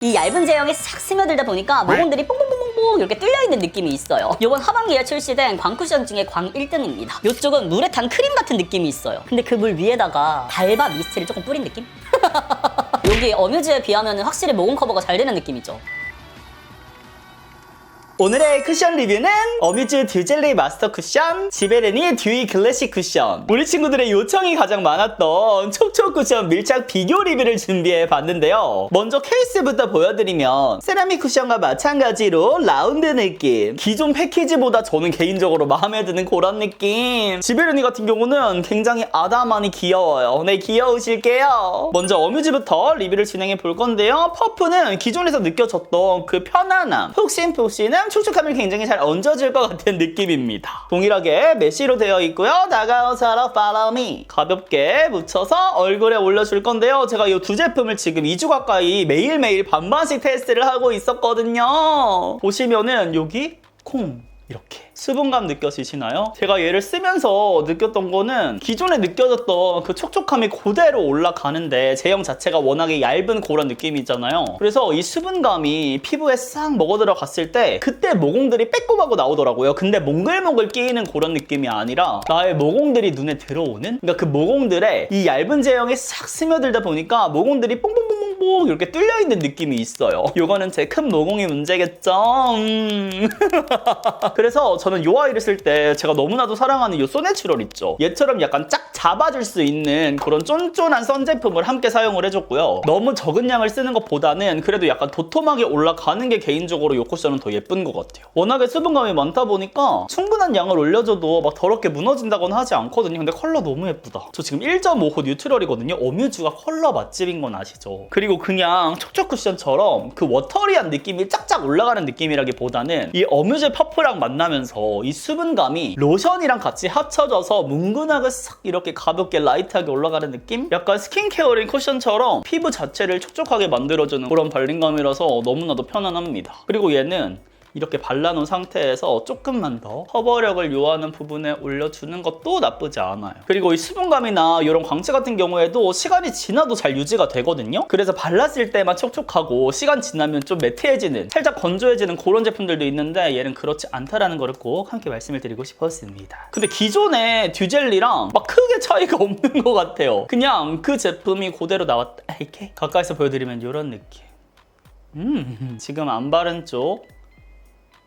이 얇은 제형이 싹 스며들다 보니까 모공들이 뽕뽕뽕뽕뽕 이렇게 뚫려있는 느낌이 있어요. 이번 하반기에 출시된 광쿠션 중에 광 1등입니다. 이쪽은 물에 탄 크림 같은 느낌이 있어요. 근데 그 물 위에다가 달바 미스트를 조금 뿌린 느낌? 여기 어뮤즈에 비하면 확실히 모공 커버가 잘 되는 느낌이죠. 오늘의 쿠션 리뷰는 어뮤즈 듀젤리 마스터 쿠션 지베르니 듀이 클래식 쿠션. 우리 친구들의 요청이 가장 많았던 촉촉 쿠션 밀착 비교 리뷰를 준비해 봤는데요. 먼저 케이스부터 보여드리면 세라믹 쿠션과 마찬가지로 라운드 느낌, 기존 패키지보다 저는 개인적으로 마음에 드는 그런 느낌. 지베르니 같은 경우는 굉장히 아담하니 귀여워요. 네, 귀여우실게요. 먼저 어뮤즈부터 리뷰를 진행해 볼 건데요. 퍼프는 기존에서 느껴졌던 그 편안함, 푹신푹신한 촉촉함을 굉장히 잘 얹어줄 것 같은 느낌입니다. 동일하게 메쉬로 되어 있고요. 다가오셔라 follow me. 가볍게 묻혀서 얼굴에 올려줄 건데요. 제가 이 두 제품을 지금 2주 가까이 매일매일 반반씩 테스트를 하고 있었거든요. 보시면은 여기 콩 이렇게 수분감 느껴지시나요? 제가 얘를 쓰면서 느꼈던 거는 기존에 느껴졌던 그 촉촉함이 그대로 올라가는데 제형 자체가 워낙에 얇은 그런 느낌이잖아요. 그래서 이 수분감이 피부에 싹 먹어들어갔을 때 그때 모공들이 빼꼼하고 나오더라고요. 근데 몽글몽글 끼이는 그런 느낌이 아니라 나의 모공들이 눈에 들어오는? 그러니까 그 모공들에 이 얇은 제형이 싹 스며들다 보니까 모공들이 뽕뽕뽕뽕뽕 이렇게 뚫려있는 느낌이 있어요. 요거는 제 큰 모공이 문제겠죠? 그래서 저는 요 아이를 쓸 때 제가 너무나도 사랑하는 요 소내추럴 있죠. 얘처럼 약간 쫙 잡아줄 수 있는 그런 쫀쫀한 선 제품을 함께 사용을 해줬고요. 너무 적은 양을 쓰는 것보다는 그래도 약간 도톰하게 올라가는 게 개인적으로 요 쿠션은 더 예쁜 것 같아요. 워낙에 수분감이 많다 보니까 충분한 양을 올려줘도 막 더럽게 무너진다거나 하지 않거든요. 근데 컬러 너무 예쁘다. 저 지금 1.5호 뉴트럴이거든요. 어뮤즈가 컬러 맛집인 건 아시죠? 그리고 그냥 촉촉 쿠션처럼 그 워터리한 느낌이 쫙쫙 올라가는 느낌이라기보다는 이 어뮤즈 퍼프랑 만나면서 이 수분감이 로션이랑 같이 합쳐져서 뭉근하게 싹 이렇게 가볍게 라이트하게 올라가는 느낌? 약간 스킨케어링 쿠션처럼 피부 자체를 촉촉하게 만들어주는 그런 발림감이라서 너무나도 편안합니다. 그리고 얘는 이렇게 발라놓은 상태에서 조금만 더 커버력을 요하는 부분에 올려주는 것도 나쁘지 않아요. 그리고 이 수분감이나 이런 광채 같은 경우에도 시간이 지나도 잘 유지가 되거든요. 그래서 발랐을 때만 촉촉하고 시간 지나면 좀 매트해지는, 살짝 건조해지는 그런 제품들도 있는데 얘는 그렇지 않다라는 거를 꼭 함께 말씀을 드리고 싶었습니다. 근데 기존의 듀젤리랑 막 크게 차이가 없는 것 같아요. 그냥 그 제품이 그대로 나왔다 이렇게 가까이서 보여드리면 이런 느낌. 지금 안 바른 쪽,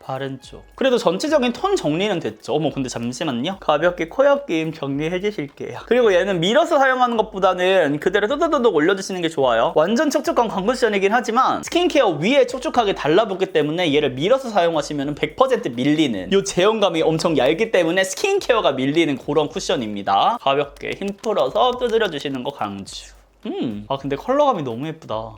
바른 쪽. 그래도 전체적인 톤 정리는 됐죠. 어머 근데 잠시만요. 가볍게 코옆김 정리해 주실게요. 그리고 얘는 밀어서 사용하는 것보다는 그대로 또또또독 올려주시는 게 좋아요. 완전 촉촉한 광쿠션이긴 하지만 스킨케어 위에 촉촉하게 달라붙기 때문에 얘를 밀어서 사용하시면 100% 밀리는, 이 제형감이 엄청 얇기 때문에 스킨케어가 밀리는 그런 쿠션입니다. 가볍게 힘 풀어서 두드려 주시는 거 강추. 아 근데 컬러감이 너무 예쁘다.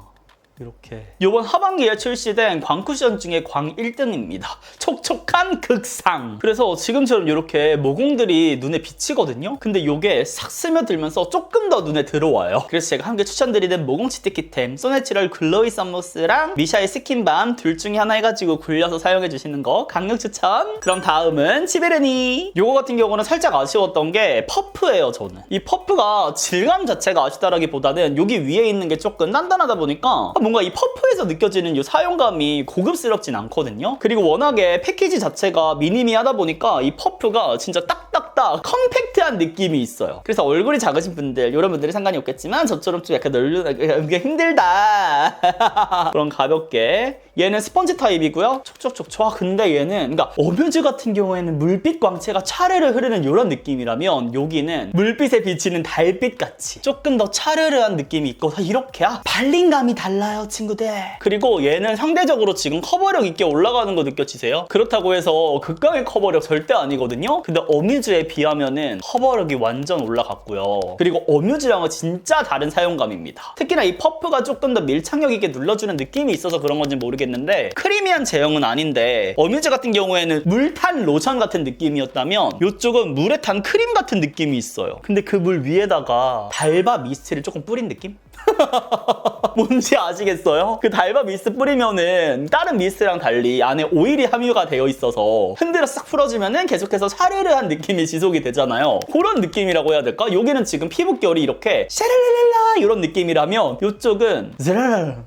이렇게 이번 하반기에 출시된 광쿠션 중에 광 1등입니다. 촉촉한 극상. 그래서 지금처럼 이렇게 모공들이 눈에 비치거든요. 근데 이게 싹 스며들면서 조금 더 눈에 들어와요. 그래서 제가 함께 추천드리는 모공 치트키템 소내추럴 글로이 썸무스랑 미샤의 스킨밤 둘 중에 하나 해가지고 굴려서 사용해주시는 거 강력 추천. 그럼 다음은 지베르니. 요거 같은 경우는 살짝 아쉬웠던 게 퍼프예요. 저는 이 퍼프가 질감 자체가 아쉽다라기보다는 여기 위에 있는 게 조금 단단하다 보니까 뭔가 이 퍼프에서 느껴지는 이 사용감이 고급스럽진 않거든요. 그리고 워낙에 패키지 자체가 미니미하다 보니까 이 퍼프가 진짜 딱딱딱 컴팩트한 느낌이 있어요. 그래서 얼굴이 작으신 분들, 이런 분들이 상관이 없겠지만 저처럼 좀 약간 이게 힘들다 그럼 가볍게. 얘는 스펀지 타입이고요. 촉촉촉. 좋아. 근데 얘는 그러니까 어뮤즈 같은 경우에는 물빛 광채가 차르르 흐르는 이런 느낌이라면 여기는 물빛에 비치는 달빛 같이 조금 더 차르르한 느낌이 있고 이렇게 발림감이 달라요 친구들. 그리고 얘는 상대적으로 지금 커버력 있게 올라가는 거 느껴지세요? 그렇다고 해서 극강의 커버력 절대 아니거든요. 근데 어뮤즈에 비하면은 커버력이 완전 올라갔고요. 그리고 어뮤즈랑은 진짜 다른 사용감입니다. 특히나 이 퍼프가 조금 더 밀착력 있게 눌러주는 느낌이 있어서 그런 건지 모르겠는데 크리미한 제형은 아닌데 어뮤즈 같은 경우에는 물탄 로션 같은 느낌이었다면 이쪽은 물에 탄 크림 같은 느낌이 있어요. 근데 그 물 위에다가 달바 미스트를 조금 뿌린 느낌? 뭔지 아시겠어요? 그 달바 미스트 뿌리면은 다른 미스트랑 달리 안에 오일이 함유가 되어 있어서 흔들어 싹 풀어주면은 계속해서 샤르르한 느낌이 지속이 되잖아요. 그런 느낌이라고 해야 될까? 여기는 지금 피부결이 이렇게 샤랄랄랄라 이런 느낌이라면 이쪽은 즈라랄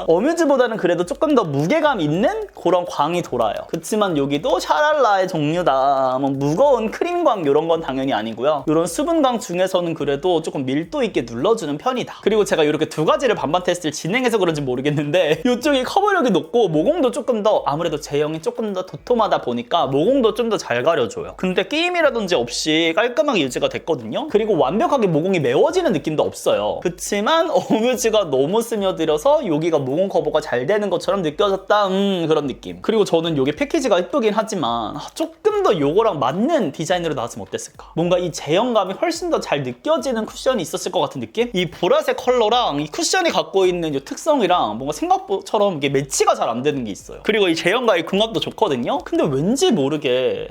어뮤즈보다는 그래도 조금 더 무게감 있는 그런 광이 돌아요. 그렇지만 여기도 샤랄라의 종류다. 뭐 무거운 크림광 이런 건 당연히 아니고요. 이런 수분광 중에서는 그래도 조금 밀도 있게 눌러주는 편이다. 그리고 제가 이렇게 두 가지를 반반 테스트를 진행해서 그런지 모르겠는데 이쪽이 커버력이 높고 모공도 조금 더 아무래도 제형이 조금 더 도톰하다 보니까 모공도 좀 더 잘 가려줘요. 근데 끼임이라든지 없이 깔끔하게 유지가 됐거든요. 그리고 완벽하게 모공이 메워지는 느낌도 없어요. 그치만 어뮤즈가 너무 스며들어서 여기가 모공 커버가 잘 되는 것처럼 느껴졌다. 그런 느낌. 그리고 저는 이게 패키지가 예쁘긴 하지만 조금 더 요거랑 맞는 디자인으로 나왔으면 어땠을까? 뭔가 이 제형감이 훨씬 더 잘 느껴지는 쿠션이 있었을 것 같은 느낌? 이 보라색 컬러랑 이 쿠션이 갖고 있는 이 특성이랑 뭔가 생각처럼 이게 매치가 잘 안 되는 게 있어요. 그리고 이 제형과의 궁합도 좋거든요. 근데 왠지 모르게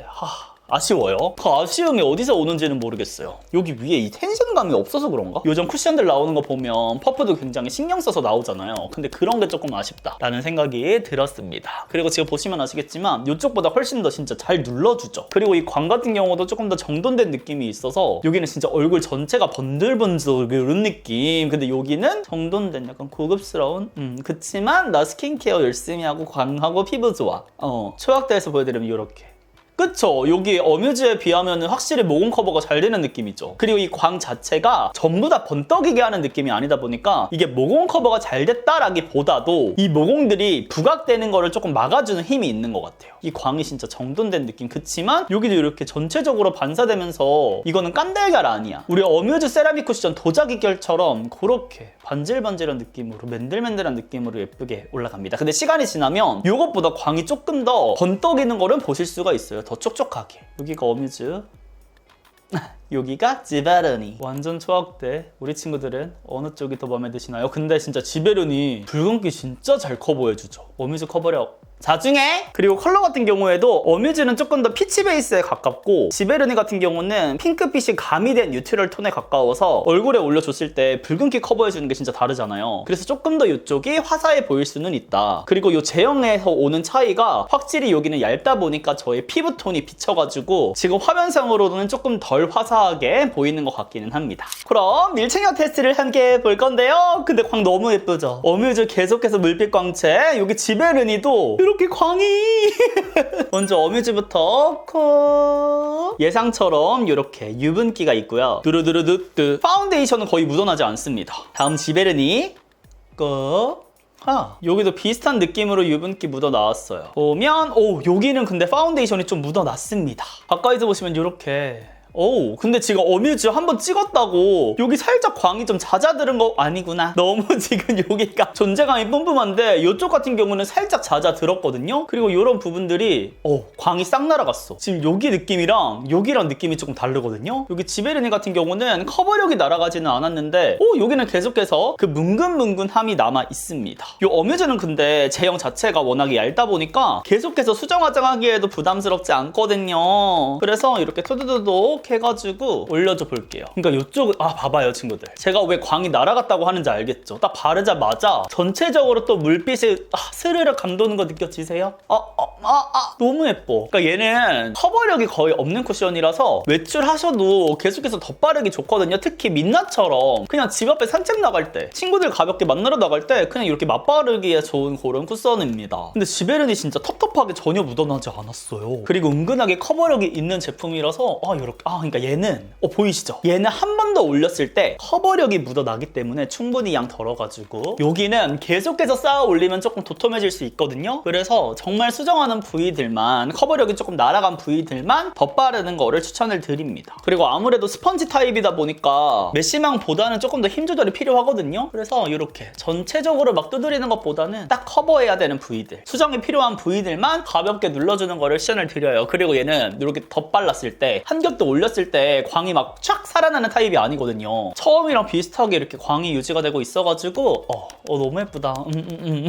아쉬워요. 그 아쉬움이 어디서 오는지는 모르겠어요. 여기 위에 이 텐션감이 없어서 그런가? 요즘 쿠션들 나오는 거 보면 퍼프도 굉장히 신경 써서 나오잖아요. 근데 그런 게 조금 아쉽다라는 생각이 들었습니다. 그리고 지금 보시면 아시겠지만 이쪽보다 훨씬 더 진짜 잘 눌러주죠. 그리고 이 광 같은 경우도 조금 더 정돈된 느낌이 있어서 여기는 진짜 얼굴 전체가 번들번들 이런 느낌. 근데 여기는 정돈된 약간 고급스러운 그치만 나 스킨케어 열심히 하고 광하고 피부 좋아. 초약대에서 보여드리면 이렇게. 그쵸? 여기 어뮤즈에 비하면 확실히 모공 커버가 잘 되는 느낌이죠. 그리고 이 광 자체가 전부 다 번떡이게 하는 느낌이 아니다 보니까 이게 모공 커버가 잘 됐다라기보다도 이 모공들이 부각되는 거를 조금 막아주는 힘이 있는 것 같아요. 이 광이 진짜 정돈된 느낌. 그치만 여기도 이렇게 전체적으로 반사되면서 이거는 깐달걀 아니야. 우리 어뮤즈 세라믹 쿠션 도자기 결처럼 그렇게 반질반질한 느낌으로 맨들맨들한 느낌으로 예쁘게 올라갑니다. 근데 시간이 지나면 이것보다 광이 조금 더 번떡이는 거를 보실 수가 있어요. 더 촉촉하게. 여기가 어뮤즈, 여기가 지베르니. 완전 초학대. 우리 친구들은 어느 쪽이 더 마음에 드시나요? 근데 진짜 지베르니 붉은기 진짜 잘 커버해주죠. 어뮤즈 커버력 자중해! 그리고 컬러 같은 경우에도 어뮤즈는 조금 더 피치 베이스에 가깝고 지베르니 같은 경우는 핑크빛이 가미된 뉴트럴 톤에 가까워서 얼굴에 올려줬을 때 붉은기 커버해주는 게 진짜 다르잖아요. 그래서 조금 더 이쪽이 화사해 보일 수는 있다. 그리고 이 제형에서 오는 차이가 확실히 여기는 얇다 보니까 저의 피부톤이 비쳐가지고 지금 화면상으로는 조금 덜 화사하게 보이는 것 같기는 합니다. 그럼 밀착력 테스트를 함께 볼 건데요. 근데 광 너무 예쁘죠? 어뮤즈 계속해서 물빛 광채. 여기 지베르니도 이렇게 광이 먼저 어뮤즈부터 예상처럼 이렇게 유분기가 있고요. 두루두루두뚜. 파운데이션은 거의 묻어나지 않습니다. 다음 지베르니 여기도 비슷한 느낌으로 유분기 묻어 나왔어요. 보면 여기는 근데 파운데이션이 좀 묻어 났습니다. 가까이서 보시면 이렇게 근데 지금 어뮤즈 한번 찍었다고 여기 살짝 광이 좀 잦아드는 거 아니구나. 너무 지금 여기가 존재감이 뿜뿜한데 이쪽 같은 경우는 살짝 잦아들었거든요. 그리고 이런 부분들이 광이 싹 날아갔어. 지금 여기 느낌이랑 여기랑 느낌이 조금 다르거든요. 여기 지베르니 같은 경우는 커버력이 날아가지는 않았는데 여기는 계속해서 그 뭉근뭉근함이 남아 있습니다. 이 어뮤즈는 근데 제형 자체가 워낙에 얇다 보니까 계속해서 수정 화장하기에도 부담스럽지 않거든요. 그래서 이렇게 투두두둑 해가지고 올려줘 볼게요. 그러니까 이쪽 봐봐요 친구들. 제가 왜 광이 날아갔다고 하는지 알겠죠? 딱 바르자마자 전체적으로 또 물빛이 스르르 감도는 거 느껴지세요? 너무 예뻐. 그러니까 얘는 커버력이 거의 없는 쿠션이라서 외출하셔도 계속해서 덧바르기 좋거든요. 특히 민낯처럼 그냥 집 앞에 산책 나갈 때 친구들 가볍게 만나러 나갈 때 그냥 이렇게 맞바르기에 좋은 그런 쿠션입니다. 근데 지베르니 진짜 텁텁하게 전혀 묻어나지 않았어요. 그리고 은근하게 커버력이 있는 제품이라서 이렇게 그러니까 얘는 보이시죠? 얘는 한 번 더 올렸을 때 커버력이 묻어나기 때문에 충분히 양 덜어가지고 여기는 계속해서 쌓아 올리면 조금 도톰해질 수 있거든요. 그래서 정말 수정하는 부위들만 커버력이 조금 날아간 부위들만 덧바르는 거를 추천을 드립니다. 그리고 아무래도 스펀지 타입이다 보니까 메쉬망보다는 조금 더 힘 조절이 필요하거든요. 그래서 이렇게 전체적으로 막 두드리는 것보다는 딱 커버해야 되는 부위들, 수정이 필요한 부위들만 가볍게 눌러주는 거를 추천을 드려요. 그리고 얘는 이렇게 덧발랐을 때 한 겹도 올렸을 때 광이 막 촥 살아나는 타입이 아니거든요. 처음이랑 비슷하게 이렇게 광이 유지가 되고 있어가지고 너무 예쁘다.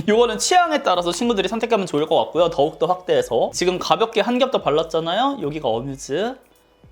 이거는 취향에 따라서 친구들이 선택하면 좋을 것 같고요. 더욱더 확대해서 지금 가볍게 한 겹 더 발랐잖아요. 여기가 어뮤즈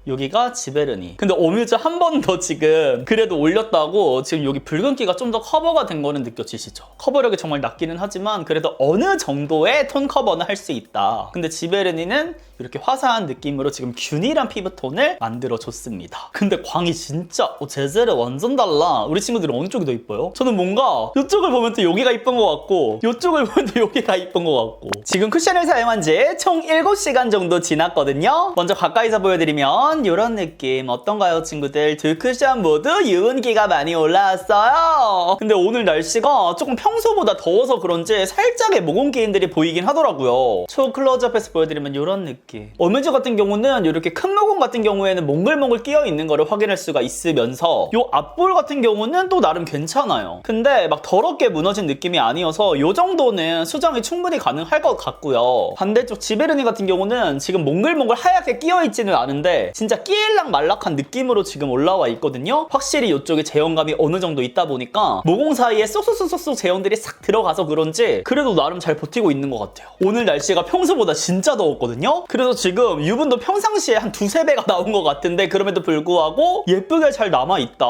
여기가 지베르니. 근데 오뮤즈 한 번 더 지금 그래도 올렸다고 지금 여기 붉은기가 좀 더 커버가 된 거는 느껴지시죠? 커버력이 정말 낮기는 하지만 그래도 어느 정도의 톤 커버는 할 수 있다. 근데 지베르니는 이렇게 화사한 느낌으로 지금 균일한 피부톤을 만들어줬습니다. 근데 광이 진짜 제제르 완전 달라. 우리 친구들은 어느 쪽이 더 이뻐요? 저는 뭔가 이쪽을 보면 또 여기가 이쁜 것 같고 이쪽을 보면 또 여기가 이쁜 것 같고. 지금 쿠션을 사용한 지 총 7시간 정도 지났거든요. 먼저 가까이서 보여드리면 이런 느낌 어떤가요 친구들? 두 쿠션 모두 유분기가 많이 올라왔어요. 근데 오늘 날씨가 조금 평소보다 더워서 그런지 살짝의 모공 기인들이 보이긴 하더라고요. 초 클로즈업해서 보여드리면 이런 느낌. 오뮤즈 같은 경우는 이렇게 큰 모공 같은 경우에는 몽글몽글 끼어 있는 거를 확인할 수가 있으면서 이 앞볼 같은 경우는 또 나름 괜찮아요. 근데 막 더럽게 무너진 느낌이 아니어서 이 정도는 수정이 충분히 가능할 것 같고요. 반대쪽 지베르니 같은 경우는 지금 몽글몽글 하얗게 끼어 있지는 않은데 진짜 끼일락 말락한 느낌으로 지금 올라와 있거든요. 확실히 이쪽에 제형감이 어느 정도 있다 보니까 모공 사이에 쏙쏙쏙쏙 제형들이 싹 들어가서 그런지 그래도 나름 잘 버티고 있는 것 같아요. 오늘 날씨가 평소보다 진짜 더웠거든요. 그래서 지금 유분도 평상시에 한 2~3배가 나온 것 같은데 그럼에도 불구하고 예쁘게 잘 남아있다.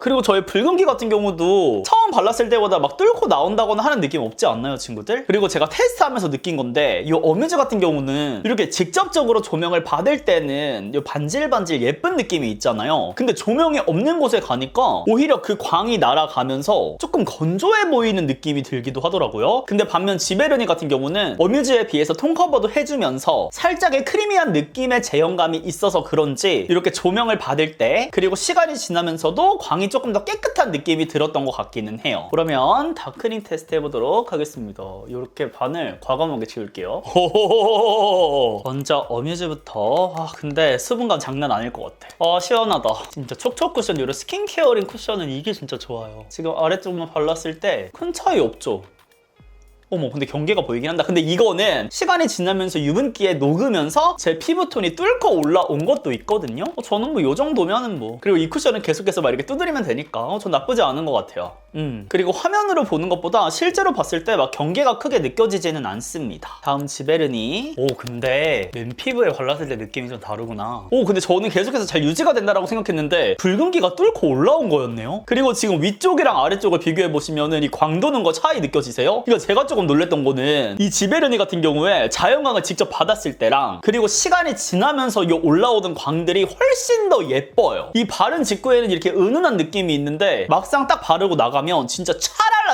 그리고 저의 붉은기 같은 경우도 처음 발랐을 때보다 막 뚫고 나온다거나 하는 느낌 없지 않나요 친구들? 그리고 제가 테스트하면서 느낀 건데 이 어뮤즈 같은 경우는 이렇게 직접적으로 조명을 받을 때는 이 반질반질 예쁜 느낌이 있잖아요. 근데 조명이 없는 곳에 가니까 오히려 그 광이 날아가면서 조금 건조해 보이는 느낌이 들기도 하더라고요. 근데 반면 지베르니 같은 경우는 어뮤즈에 비해서 톤 커버도 해주면서 살짝의 크리미한 느낌의 제형감이 있어서 그런지 이렇게 조명을 받을 때 그리고 시간이 지나면서도 광이 조금 더 깨끗한 느낌이 들었던 것 같기는 해요. 그러면 다크닝 테스트 해보도록 하겠습니다. 이렇게 반을 과감하게 지울게요. 호호호호호. 먼저 어뮤즈부터. 근데 수분감 장난 아닐 것 같아. 시원하다. 진짜 촉촉 쿠션 이런 스킨케어링 쿠션은 이게 진짜 좋아요. 지금 아래쪽만 발랐을 때 큰 차이 없죠? 어머 근데 경계가 보이긴 한다. 근데 이거는 시간이 지나면서 유분기에 녹으면서 제 피부톤이 뚫고 올라온 것도 있거든요. 저는 뭐 요 정도면은 뭐. 그리고 이 쿠션은 계속해서 막 이렇게 두드리면 되니까 전 나쁘지 않은 것 같아요. 그리고 화면으로 보는 것보다 실제로 봤을 때 막 경계가 크게 느껴지지는 않습니다. 다음 지베르니. 근데 맨 피부에 발랐을 때 느낌이 좀 다르구나. 근데 저는 계속해서 잘 유지가 된다라고 생각했는데 붉은기가 뚫고 올라온 거였네요. 그리고 지금 위쪽이랑 아래쪽을 비교해 보시면은 이 광 도는 거 차이 느껴지세요? 이거 제가 조금 놀랬던 거는 이 지베르니 같은 경우에 자연광을 직접 받았을 때랑 그리고 시간이 지나면서 이 올라오던 광들이 훨씬 더 예뻐요. 이 바른 직후에는 이렇게 은은한 느낌이 있는데 막상 딱 바르고 나가면 진짜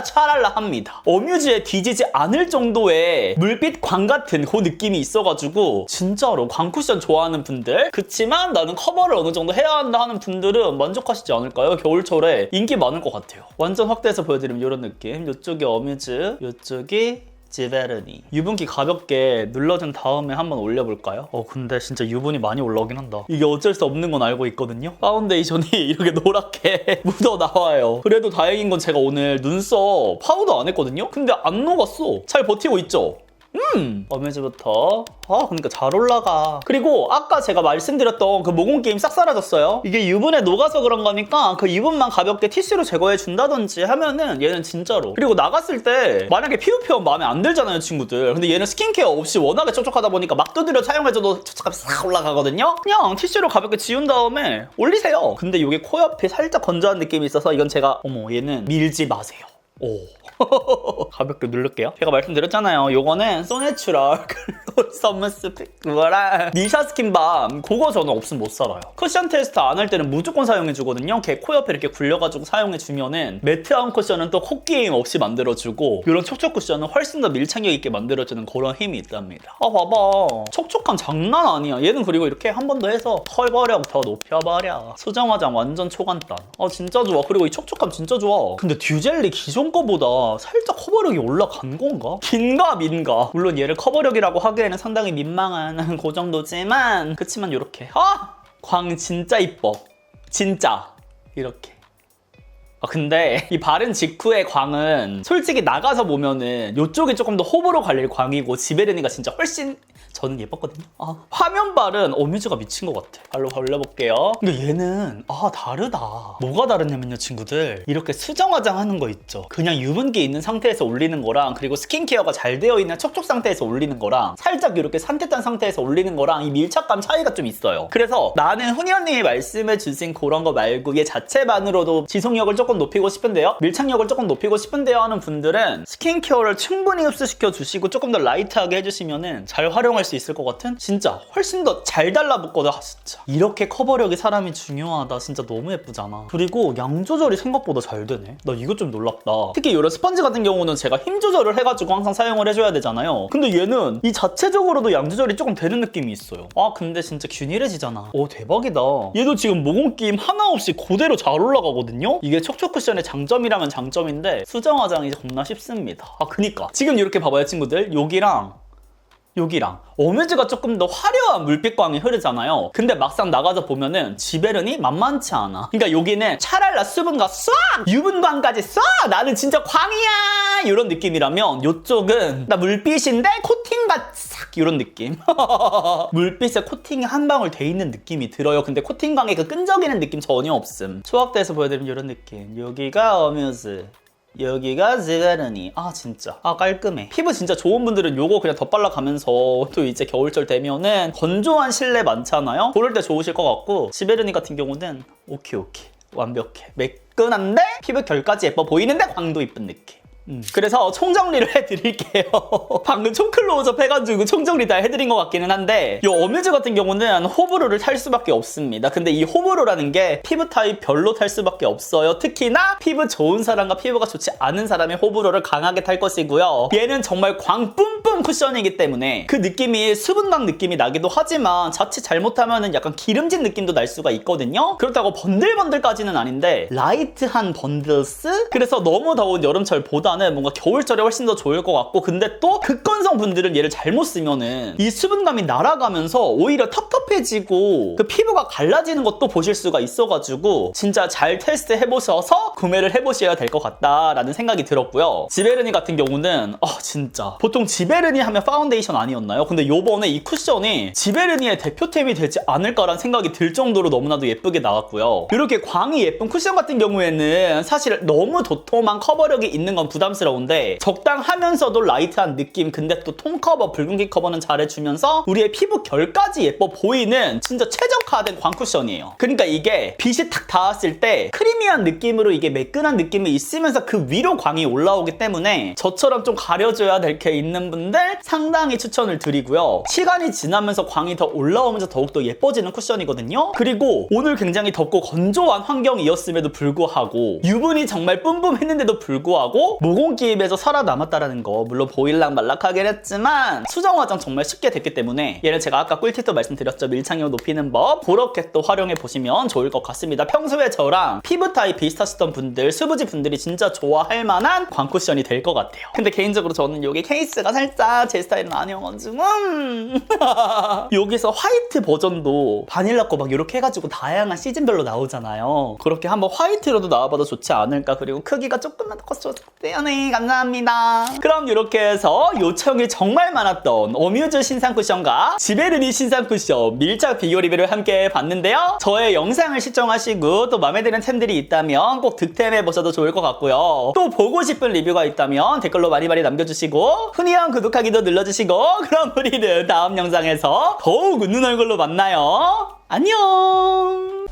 차랄라 합니다. 어뮤즈에 뒤지지 않을 정도의 물빛 광 같은 그 느낌이 있어가지고 진짜로 광 쿠션 좋아하는 분들 그치만 나는 커버를 어느 정도 해야 한다 하는 분들은 만족하시지 않을까요? 겨울철에 인기 많을 것 같아요. 완전 확대해서 보여드리면 이런 느낌. 이쪽이 어뮤즈, 이쪽이 지베르니. 유분기 가볍게 눌러준 다음에 한번 올려볼까요? 근데 진짜 유분이 많이 올라오긴 한다. 이게 어쩔 수 없는 건 알고 있거든요. 파운데이션이 이렇게 노랗게 묻어 나와요. 그래도 다행인 건 제가 오늘 눈썹 파우더 안 했거든요? 근데 안 녹았어. 잘 버티고 있죠? 어뮤즈부터. 그러니까 잘 올라가. 그리고 아까 제가 말씀드렸던 그 모공 게임 싹 사라졌어요. 이게 유분에 녹아서 그런 거니까 그 유분만 가볍게 티슈로 제거해 준다든지 하면은 얘는 진짜로. 그리고 나갔을 때 만약에 피부 표현 마음에 안 들잖아요 친구들. 근데 얘는 스킨케어 없이 워낙에 촉촉하다 보니까 막 두드려 사용해줘도 촉촉함이 싹 올라가거든요. 그냥 티슈로 가볍게 지운 다음에 올리세요. 근데 이게 코 옆이 살짝 건조한 느낌이 있어서 이건 제가 얘는 밀지 마세요. 가볍게 누를게요. 제가 말씀드렸잖아요. 요거는 소내추럴 글로리 썸머스픽 그거랑 니샤 스킨밤 그거 저는 없으면 못 살아요. 쿠션 테스트 안 할 때는 무조건 사용해주거든요. 걔 코 옆에 이렇게 굴려가지고 사용해주면은 매트한 쿠션은 또 콧게임 없이 만들어주고 이런 촉촉 쿠션은 훨씬 더 밀착력 있게 만들어주는 그런 힘이 있답니다. 봐봐. 촉촉함 장난 아니야. 얘는 그리고 이렇게 한 번 더 해서 컬버력 더 높여버려. 수정 화장 완전 초간단. 진짜 좋아. 그리고 이 촉촉함 진짜 좋아. 근데 듀젤리 기존 거보다 살짝 커버력이 올라간 건가? 긴가 민가. 물론 얘를 커버력이라고 하기에는 상당히 민망한 그 정도지만 그치만 요렇게 광 진짜 이뻐. 진짜 이렇게. 근데 이 바른 직후의 광은 솔직히 나가서 보면은 이쪽이 조금 더 호불호 갈릴 광이고 지베르니가 진짜 훨씬 저는 예뻤거든요. 화면발은 어뮤즈가 미친 것 같아. 발로 올려볼게요. 근데 얘는 다르다. 뭐가 다르냐면요, 친구들. 이렇게 수정 화장하는 거 있죠. 그냥 유분기 있는 상태에서 올리는 거랑, 그리고 스킨케어가 잘 되어 있는 촉촉 상태에서 올리는 거랑, 살짝 이렇게 산뜻한 상태에서 올리는 거랑 이 밀착감 차이가 좀 있어요. 그래서 나는 훈이 언님이 말씀해 주신 그런 거 말고 얘 자체만으로도 지속력을 조금 높이고 싶은데요, 밀착력을 조금 높이고 싶은데요 하는 분들은 스킨케어를 충분히 흡수시켜 주시고 조금 더 라이트하게 해주시면은 잘 활용할 수 있을 것 같은, 진짜 훨씬 더 잘 달라붙거든. 진짜 이렇게 커버력이 사람이 중요하다. 진짜 너무 예쁘잖아. 그리고 양 조절이 생각보다 잘 되네. 나 이거 좀 놀랍다. 특히 이런 스펀지 같은 경우는 제가 힘 조절을 해가지고 항상 사용을 해줘야 되잖아요. 근데 얘는 이 자체적으로도 양 조절이 조금 되는 느낌이 있어요. 근데 진짜 균일해지잖아. 오, 대박이다. 얘도 지금 모공김 하나 없이 그대로 잘 올라가거든요. 이게 촉촉 쿠션의 장점이라면 장점인데 수정 화장이 겁나 쉽습니다. 그니까 지금 이렇게 봐봐요, 친구들. 여기랑 어뮤즈가 조금 더 화려한 물빛광이 흐르잖아요. 근데 막상 나가서 보면은 지베른이 만만치 않아. 그러니까 여기는 차랄라 수분과 쏴! 유분광까지 쏴! 나는 진짜 광이야! 이런 느낌이라면 이쪽은 나 물빛인데 코팅과 싹 이런 느낌. 물빛에 코팅이 한 방울 돼 있는 느낌이 들어요. 근데 코팅광의 그 끈적이는 느낌 전혀 없음. 소확대해서 보여드리면 이런 느낌. 여기가 어뮤즈, 여기가 지베르니. 진짜 깔끔해. 피부 진짜 좋은 분들은 요거 그냥 덧발라 가면서 또 이제 겨울철 되면은 건조한 실내 많잖아요. 그럴 때 좋으실 것 같고, 지베르니 같은 경우는 오케이 완벽해. 매끈한데 피부 결까지 예뻐 보이는데 광도 이쁜 느낌. 그래서 총정리를 해드릴게요. 방금 총클로즈업 해가지고 총정리 다 해드린 것 같기는 한데, 이 어뮤즈 같은 경우는 호불호를 탈 수밖에 없습니다. 근데 이 호불호라는 게 피부 타입 별로 탈 수밖에 없어요. 특히나 피부 좋은 사람과 피부가 좋지 않은 사람의 호불호를 강하게 탈 것이고요. 얘는 정말 광 뿜뿜 쿠션이기 때문에 그 느낌이 수분광 느낌이 나기도 하지만 자칫 잘못하면 약간 기름진 느낌도 날 수가 있거든요. 그렇다고 번들번들까지는 아닌데 라이트한 번들스? 그래서 너무 더운 여름철보다 뭔가 겨울철에 훨씬 더 좋을 것 같고, 근데 또 극건성 분들은 얘를 잘못 쓰면은 이 수분감이 날아가면서 오히려 텁텁해지고 그 피부가 갈라지는 것도 보실 수가 있어가지고 진짜 잘 테스트 해보셔서 구매를 해보셔야 될 것 같다라는 생각이 들었고요. 지베르니 같은 경우는 진짜 보통 지베르니 하면 파운데이션 아니었나요? 근데 요번에 이 쿠션이 지베르니의 대표템이 되지 않을까라는 생각이 들 정도로 너무나도 예쁘게 나왔고요. 이렇게 광이 예쁜 쿠션 같은 경우에는 사실 너무 도톰한 커버력이 있는 건 부담스러운데 적당하면서도 라이트한 느낌, 근데 또 톤 커버, 붉은기 커버는 잘해주면서 우리의 피부 결까지 예뻐 보이는 진짜 최적화된 광 쿠션이에요. 그러니까 이게 빛이 탁 닿았을 때 크리미한 느낌으로 이게 매끈한 느낌이 있으면서 그 위로 광이 올라오기 때문에 저처럼 좀 가려줘야 될 게 있는 분들 상당히 추천을 드리고요. 시간이 지나면서 광이 더 올라오면서 더욱더 예뻐지는 쿠션이거든요. 그리고 오늘 굉장히 덥고 건조한 환경이었음에도 불구하고 유분이 정말 뿜뿜했는데도 불구하고 모공기입에서 살아남았다라는 거, 물론 보일락 말락하긴 했지만 수정 화장 정말 쉽게 됐기 때문에 얘는 제가 아까 꿀팁도 말씀드렸죠. 밀착력 높이는 법, 그렇게 또 활용해 보시면 좋을 것 같습니다. 평소에 저랑 피부 타입 비슷하시던 분들, 수부지 분들이 진짜 좋아할 만한 광 쿠션이 될 것 같아요. 근데 개인적으로 저는 여기 케이스가 살짝 제 스타일은 아니어가지고 여기서 화이트 버전도 바닐라 거 막 이렇게 해가지고 다양한 시즌별로 나오잖아요. 그렇게 한번 화이트로도 나와봐도 좋지 않을까. 그리고 크기가 조금만 더 컸어요. 네, 감사합니다. 그럼 이렇게 해서 요청이 정말 많았던 어뮤즈 신상 쿠션과 지베르니 신상 쿠션 밀착 비교 리뷰를 함께 봤는데요. 저의 영상을 시청하시고 또 마음에 드는 템들이 있다면 꼭 득템해보셔도 좋을 것 같고요. 또 보고 싶은 리뷰가 있다면 댓글로 많이 남겨주시고 훈이형 구독하기도 눌러주시고, 그럼 우리는 다음 영상에서 더욱 웃는 얼굴로 만나요. 안녕.